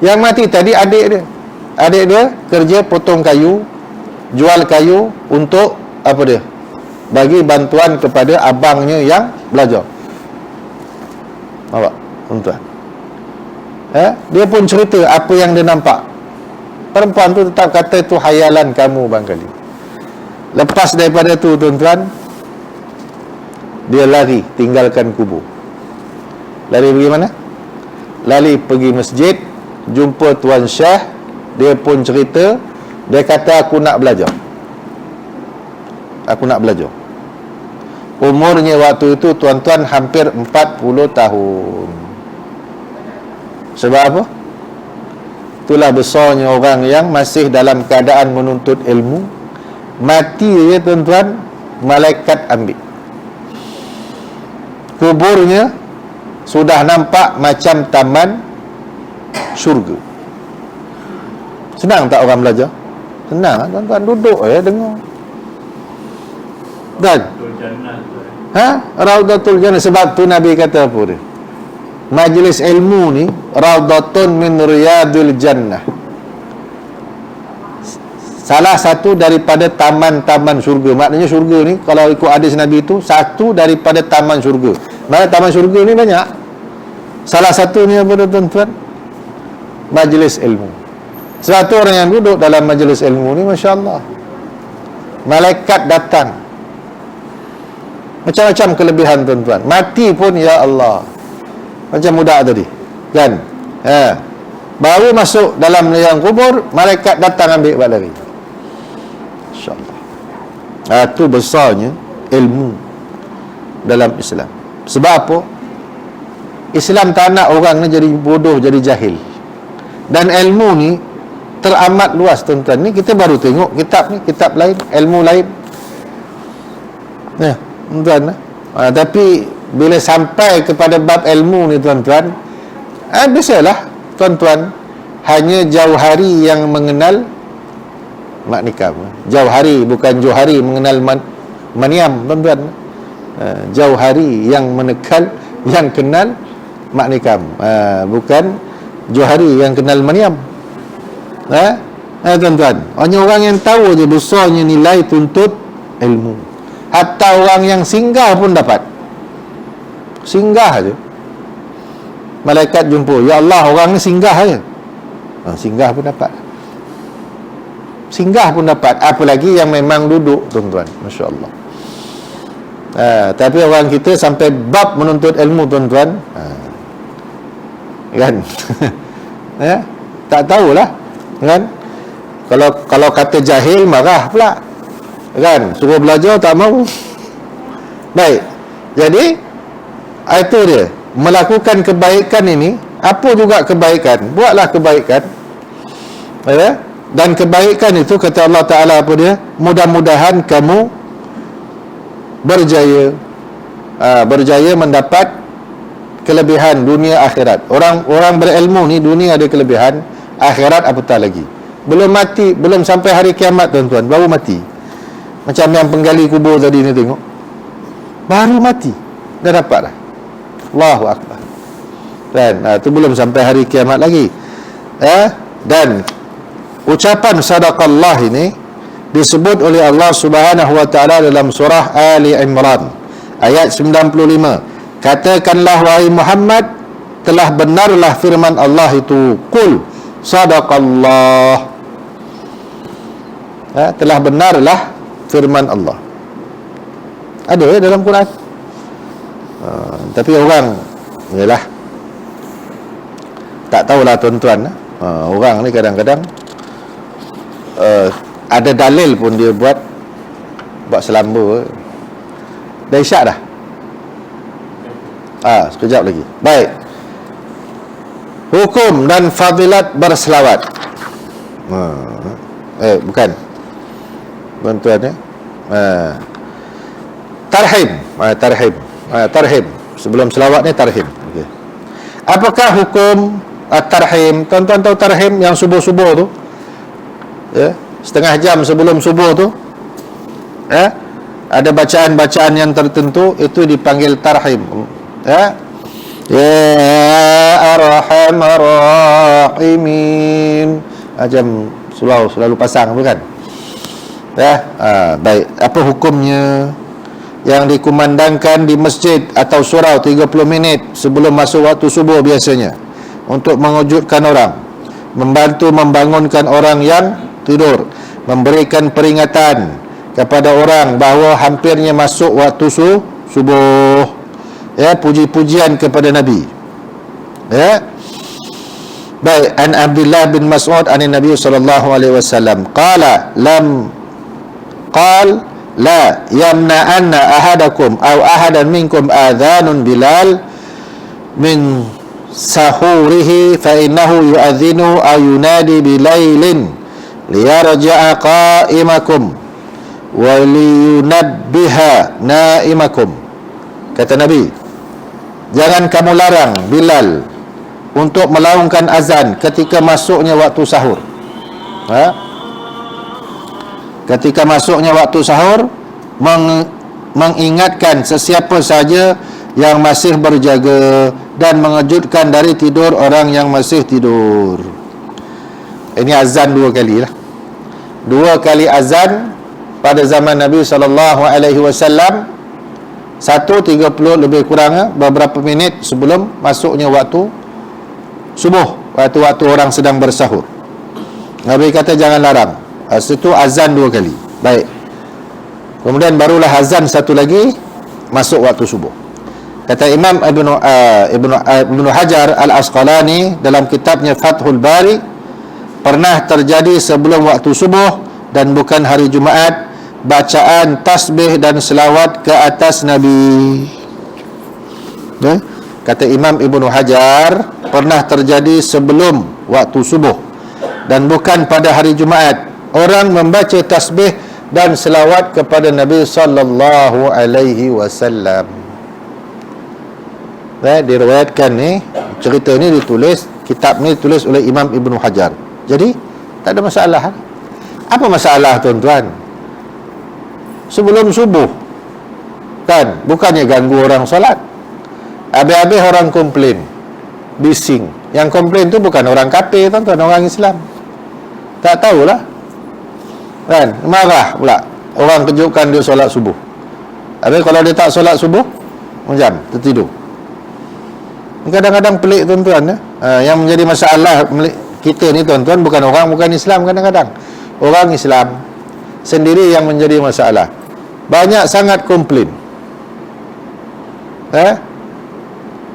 Yang mati tadi adik dia. Adik dia kerja potong kayu, jual kayu untuk apa dia? Bagi bantuan kepada abangnya yang belajar. Nampak, tuan-tuan? Dia pun cerita apa yang dia nampak. Perempuan tu tetap kata itu hayalan kamu barangkali. Lepas daripada tu tuan-tuan, dia lari tinggalkan kubur. Lari pergi mana? Lari pergi masjid, jumpa Tuan Syah. Dia pun cerita, dia kata aku nak belajar. Aku nak belajar. Umurnya waktu itu tuan-tuan hampir 40 tahun. Sebab apa? Itulah besarnya orang yang masih dalam keadaan menuntut ilmu. Mati je tuan-tuan, malaikat ambil. Kuburnya sudah nampak macam taman syurga. Senang tak orang belajar? Senang tuan-tuan, duduk dengar. Dan Betul jannah tu. Raudatul Jannah. Sebab tu Nabi kata apa dia? Majlis ilmu ni Raudatun min riyadul jannah. Salah satu daripada taman-taman syurga. Maknanya syurga ni, kalau ikut hadis Nabi tu, satu daripada taman syurga. Mana taman syurga ni banyak. Salah satunya apa tuan-tuan? Majlis ilmu. Sebab tu orang yang duduk dalam majlis ilmu ni, Masya Allah, malaikat datang. Macam-macam kelebihan tuan-tuan. Mati pun ya Allah, macam budak tadi kan, baru masuk dalam liang kubur, malaikat datang ambil balik lari. InsyaAllah. Itu besarnya ilmu dalam Islam. Sebab apa? Islam tak nak orang ni jadi bodoh, jadi jahil. Dan ilmu ni teramat luas tuan-tuan. Ni kita baru tengok kitab ni, kitab lain, ilmu lain. Tuan-tuan, tapi bila sampai kepada bab ilmu ni tuan-tuan, biasalah tuan-tuan, hanya Jauhari yang mengenal mak nikam. Jauhari, bukan Johari mengenal maniam tuan-tuan. Jauhari yang kenal mak nikam, bukan Johari yang kenal maniam. Tuan-tuan, hanya orang yang tahu je besarnya nilai tuntut ilmu. Hatta orang yang singgah pun dapat. Singgah je, malaikat jumpa, ya Allah, orang ni singgah je. Singgah pun dapat. Singgah pun dapat. Apalagi yang memang duduk tuan-tuan. Masya Allah. Tapi orang kita sampai bab menuntut ilmu tuan-tuan, kan? Tak tahulah, kan? Kalau kata jahil, marah pula, kan? Suruh belajar tak mau. Baik, jadi itu dia, melakukan kebaikan ini. Apa juga kebaikan? Buatlah kebaikan, dan kebaikan itu, kata Allah Ta'ala apa dia? Mudah-mudahan kamu berjaya, berjaya mendapat kelebihan dunia akhirat. Orang berilmu ni, dunia ada kelebihan, akhirat apatah lagi. Belum mati, belum sampai hari kiamat tuan-tuan, baru mati. Macam yang penggali kubur tadi ni, tengok, baru mati dah dapat dah. Allahu Akbar. Dan itu belum sampai hari kiamat lagi. Dan ucapan sadaqallah ini disebut oleh Allah Subhanahu wa taala dalam surah Ali Imran ayat 95. Katakanlah wahai Muhammad, telah benarlah firman Allah itu, qul sadaqallah. Telah benarlah firman Allah. Ada dalam Quran. Tapi orang yalah, tak tahulah tuan-tuan. Orang ni kadang-kadang ada dalil pun dia buat selamba. Dah isyak dah. Sekejap lagi. Baik. Hukum dan fadilat berselawat. Bukan, tuan-tuan ya. Tarhim. Tarhim. Sebelum selawat ni tarhim. Okay. Apakah hukum tarhim? Tuan-tuan tahu tarhim yang subuh-subuh tu? Setengah jam sebelum subuh tu, ada bacaan-bacaan yang tertentu, itu dipanggil tarhim. Ya Arhamar Rahimin. Macam selalu pasang, bukan? Baik. Apa hukumnya? Yang dikumandangkan di masjid atau surau 30 minit sebelum masuk waktu subuh biasanya, untuk mengejutkan orang. membantu membangunkan orang yang tidur, memberikan peringatan kepada orang bahawa hampirnya masuk waktu subuh. Ya, puji-pujian kepada Nabi. Ya. Baik, an Abdullah bin Mas'ud an Nabi sallallahu alaihi wasallam qala la yamna'anna ahadakum aw ahadan minkum adhanun Bilal min sahurihi fa innahu yu'adhinu aw yunadi bilailin liyarja'a qa'imakum wa liyunabbiha na'imakum. Kata Nabi, jangan kamu larang Bilal untuk melaungkan azan ketika masuknya waktu sahur. Ketika masuknya waktu sahur, mengingatkan sesiapa saja yang masih berjaga dan mengejutkan dari tidur orang yang masih tidur. Ini azan 2 kali lah. 2 kali azan pada zaman Nabi SAW. 1:30 lebih kurang, beberapa minit sebelum masuknya waktu subuh, waktu orang sedang bersahur. Nabi kata jangan larang. Itu azan 2 kali. Baik. Kemudian barulah azan satu lagi masuk waktu subuh. Kata Imam Ibnu Hajar Al-Asqalani dalam kitabnya Fathul Bari, pernah terjadi sebelum waktu subuh dan bukan hari Jumaat bacaan tasbih dan selawat ke atas Nabi. Kata Imam Ibnu Hajar, pernah terjadi sebelum waktu subuh dan bukan pada hari Jumaat, orang membaca tasbih dan selawat kepada Nabi sallallahu alaihi wasallam. Diriwayatkan ni, cerita ni ditulis, kitab ni ditulis oleh Imam Ibnu Hajar. Jadi tak ada masalah. Apa masalah tuan-tuan? Sebelum subuh kan, bukannya ganggu orang solat. Habis-habis orang komplain, bising. Yang komplain tu bukan orang kafir tuan-tuan, orang Islam. Tak tahulah kan, marah pula orang kejutkan dia solat subuh. Habis kalau dia tak solat subuh, macam tertidur. Kadang-kadang pelik tuan-tuan. Yang menjadi masalah kita ni tuan-tuan bukan orang, bukan Islam. Kadang-kadang orang Islam sendiri yang menjadi masalah. Banyak sangat komplain.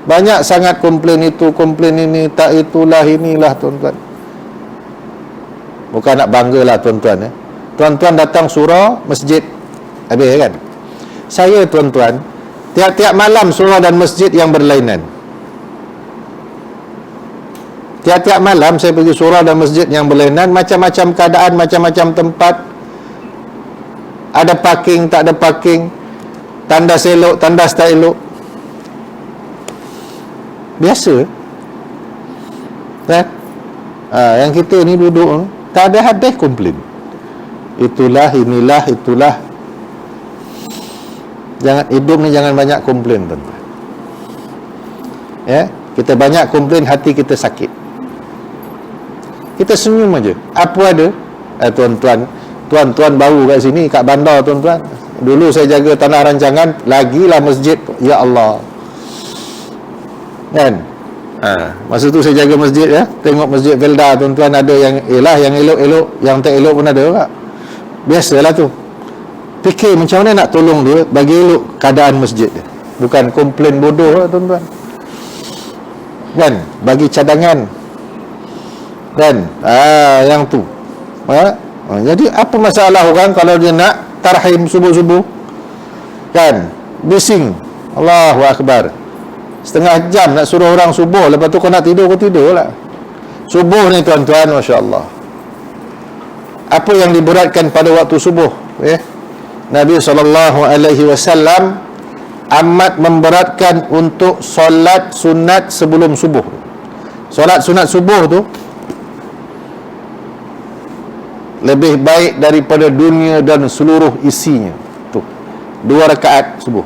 Banyak sangat komplain itu, komplain ini, tak itulah, inilah tuan-tuan. Bukan nak banggalah tuan-tuan. Tuan-tuan datang surau masjid, habis kan? Saya tuan-tuan, tiap-tiap malam surau dan masjid yang berlainan. Tiap-tiap malam saya pergi surau dan masjid yang berlainan, macam-macam keadaan, macam-macam tempat. Ada parking, tak ada parking, tandas elok, tandas tak elok. Biasa kan? Yang kita ni duduk tak ada habis komplain. Itulah, inilah, itulah. Jangan, hidup ni jangan banyak komplain tuan-tuan. Ya, kita banyak komplain, hati kita sakit. Kita senyum aja. Apa ada? Tuan-tuan baru kat sini, kat bandar tuan-tuan. Dulu saya jaga tanah rancangan, lagilah masjid, ya Allah. Kan? Masa tu saya jaga masjid ya, tengok masjid Velda tuan-tuan, ada yang yang elok-elok, yang tak elok pun ada juga. Biasalah tu. Fikir macam mana nak tolong dia bagi elok keadaan masjid dia. Bukan komplain bodoh lah tuan-tuan. Kan? Bagi cadangan. Kan? Yang tu. Jadi apa masalah orang kalau dia nak tarhim subuh-subuh? Kan? Bising. Allahu Akbar. Setengah jam nak suruh orang subuh, lepas tu kau nak tidur, kau tidur lah. Subuh ni tuan-tuan, Masya Allah, apa yang diberatkan pada waktu subuh, Nabi SAW amat memberatkan untuk solat sunat sebelum subuh. Solat sunat subuh tu lebih baik daripada dunia dan seluruh isinya. Tu 2 rakaat subuh.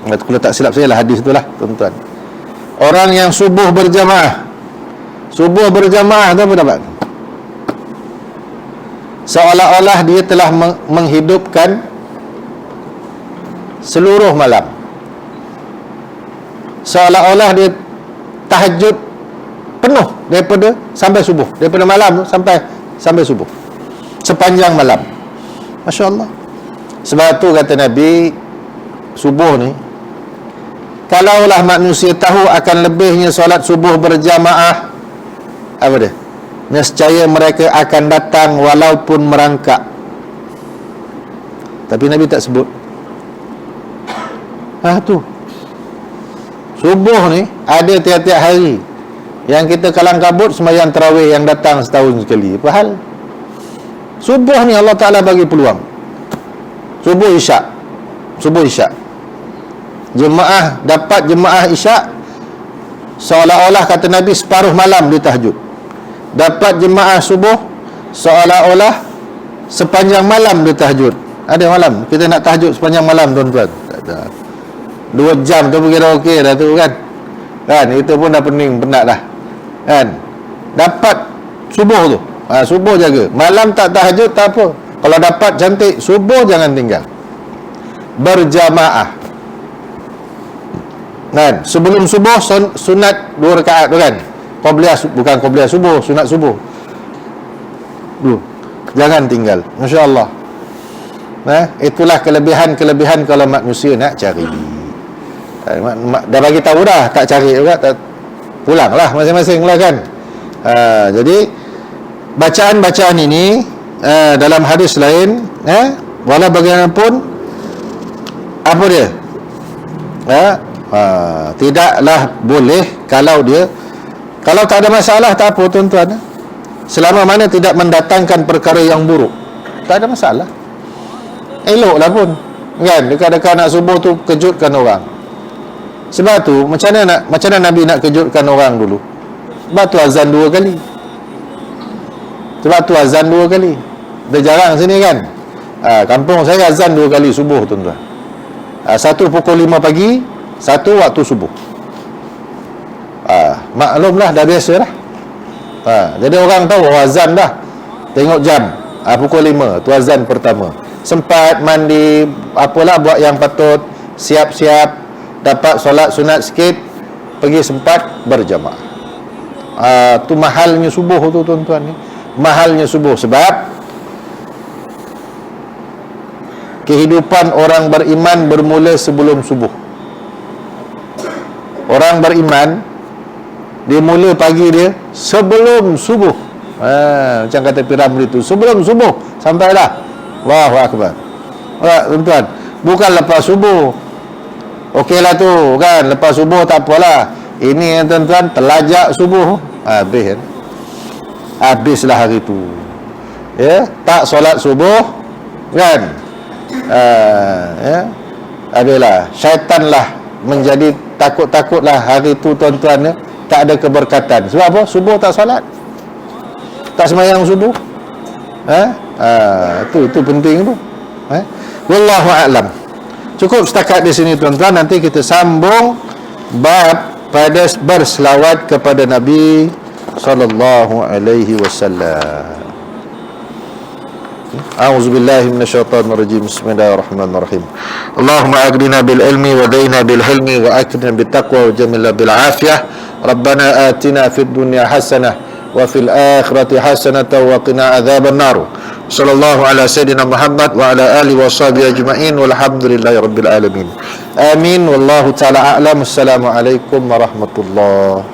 Kalau tak silap saya lah hadis itulah tuan-tuan. Orang yang subuh berjamaah tu apa dapat? Seolah-olah dia telah menghidupkan seluruh malam. Seolah-olah dia tahajud penuh daripada sampai subuh, daripada malam tu sampai subuh, sepanjang malam. Masya Allah. Sebab tu kata Nabi, subuh ni, kalaulah manusia tahu akan lebihnya solat subuh berjamaah, apa dia? Nescaya mereka akan datang walaupun merangkak. Tapi Nabi tak sebut. Tu subuh ni ada tiap-tiap hari yang kita kalang kabut sembahyang tarawih yang datang setahun sekali. Apa hal? Subuh ni Allah Ta'ala bagi peluang. Subuh isyak. Jemaah dapat jemaah isyak seolah-olah kata Nabi separuh malam di tahajud. Dapat jemaah subuh seolah-olah sepanjang malam di tahajud. Ada malam kita nak tahajud sepanjang malam, tuan-tuan. Tak ada. 2 jam tu kira okey dah tu kan. Itu pun dah penat dah. Dapat subuh tu. Subuh jaga. Malam tak tahajud tak apa. Kalau dapat cantik, subuh jangan tinggal. Berjamaah. Sebelum subuh sunat 2 rakaat tu kan. Bukan qabliyah subuh, sunat subuh. Jangan tinggal. Masya-Allah. Itulah kelebihan kalau manusia nak cari. Dah bagi tahu dah, tak cari juga, tak pulanglah masing-masing lah kan. Jadi bacaan-bacaan ini dalam hadis lain, walau bagaimanapun apa dia, tidaklah boleh kalau tak ada masalah, tak apa tuan-tuan. Selama mana tidak mendatangkan perkara yang buruk, tak ada masalah. Eloklah pun kan, dekat-dekat nak subuh tu kejutkan orang. Sebab tu macam mana Nabi nak kejutkan orang dulu? Sebab tu azan 2 kali. Dia jarang sini kan. Kampung saya azan 2 kali subuh tuan-tuan. Satu pukul 5 pagi, satu waktu subuh. Maklumlah, dah biasa dah. Jadi orang tahu azan dah. Tengok jam, pukul 5 tu azan pertama. Sempat mandi, apalah buat yang patut, siap-siap, dapat solat sunat sikit, pergi sempat berjamaah. Tu mahalnya subuh tu tuan-tuan ni. Mahalnya subuh sebab kehidupan orang beriman bermula sebelum subuh. Orang beriman dia mula pagi dia sebelum subuh. Macam kata Piramli tu, sebelum subuh sampailah. Allahu Akbar. Tuan-tuan, bukan lepas subuh. Okeylah tu kan, lepas subuh tak apalah. Ini tuan-tuan telajak subuh, habis kan. Habislah hari tu. Tak solat subuh kan. Adalah syaitanlah menjadi takut-takutlah hari tu tuan-tuan, tak ada keberkatan. Sebab apa? Subuh tak solat, tak sembahyang subuh. Itu penting tu. Wallahu a'lam. Cukup setakat di sini tuan-tuan. Nanti kita sambung bab pada berselawat kepada Nabi sallallahu alaihi wasallam. A'udzubillahi minasyaitonir rajim. Bismillahirrahmanirrahim. Allahumma aghnina bil ilmi wa daina bil hilmi wa akrimna bit taqwa wa jamilna bil afiyah. Rabbana atina fid dunya hasanah wa fil akhirati hasanatan wa qina adzaban nar. Sallallahu ala sayyidina Muhammad wa ala alihi wa sahbihi ajma'in walhamdulillahi rabbil alamin. Amin wallahu ta'ala a'lam. Assalamualaikum warahmatullahi